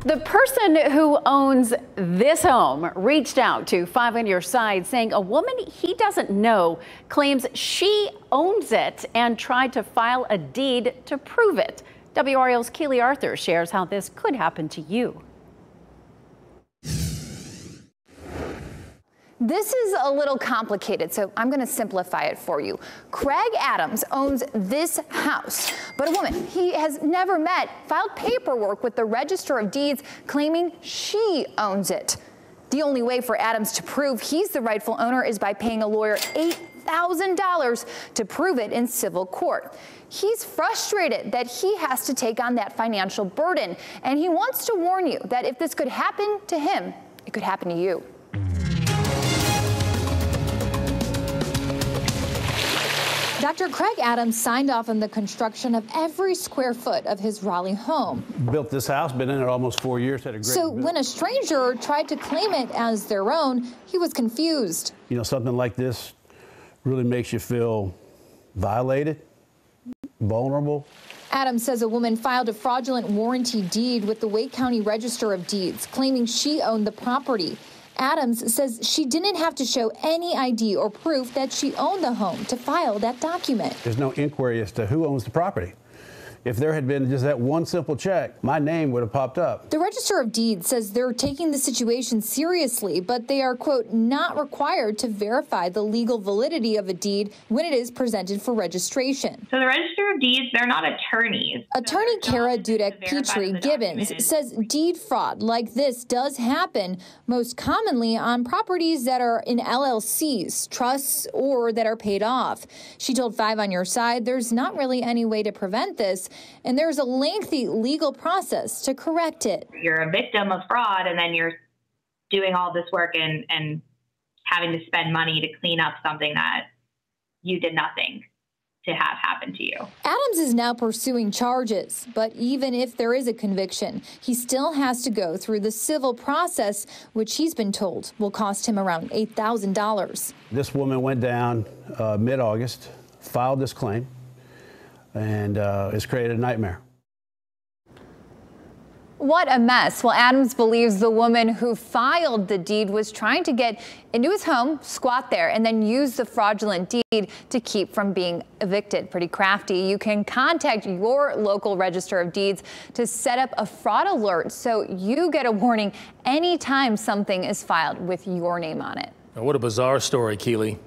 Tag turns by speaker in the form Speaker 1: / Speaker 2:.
Speaker 1: The person who owns this home reached out to 5 on Your Side saying a woman he doesn't know claims she owns it and tried to file a deed to prove it. WRAL's Keely Arthur shares how this could happen to you.
Speaker 2: This is a little complicated, so I'm going to simplify it for you. Craig Adams owns this house, but a woman he has never met filed paperwork with the Register of Deeds claiming she owns it. The only way for Adams to prove he's the rightful owner is by paying a lawyer $8,000 to prove it in civil court. He's frustrated that he has to take on that financial burden, and he wants to warn you that if this could happen to him, it could happen to you. Dr. Craig Adams signed off on the construction of every square foot of his Raleigh home.
Speaker 3: Built this house, been in it almost 4 years, had a great
Speaker 2: So when a stranger tried to claim it as their own, he was confused.
Speaker 3: You know, something like this really makes you feel violated, vulnerable.
Speaker 2: Adams says a woman filed a fraudulent warranty deed with the Wake County Register of Deeds, claiming she owned the property. Adams says she didn't have to show any ID or proof that she owned the home to file that document.
Speaker 3: There's no inquiry as to who owns the property. If there had been just that one simple check, my name would have popped up.
Speaker 2: The Register of Deeds says they're taking the situation seriously, but they are, quote, not required to verify the legal validity of a deed when it is presented for registration.
Speaker 4: So the Register of Deeds, they're not attorneys.
Speaker 2: Attorney Kara Dudek-Petrie-Gibbons says deed fraud like this does happen most commonly on properties that are in LLCs, trusts, or that are paid off. She told 5 on Your Side there's not really any way to prevent this, and there's a lengthy legal process to correct it.
Speaker 4: You're a victim of fraud, and then you're doing all this work and having to spend money to clean up something that you did nothing to have happen to you.
Speaker 2: Adams is now pursuing charges, but even if there is a conviction, he still has to go through the civil process, which he's been told will cost him around $8,000.
Speaker 3: This woman went down mid-August, filed this claim, and it's created a nightmare.
Speaker 2: What a mess. Well, Adams believes the woman who filed the deed was trying to get into his home, squat there, and then use the fraudulent deed to keep from being evicted. Pretty crafty. You can contact your local Register of Deeds to set up a fraud alert so you get a warning anytime something is filed with your name on it.
Speaker 5: What a bizarre story, Keely.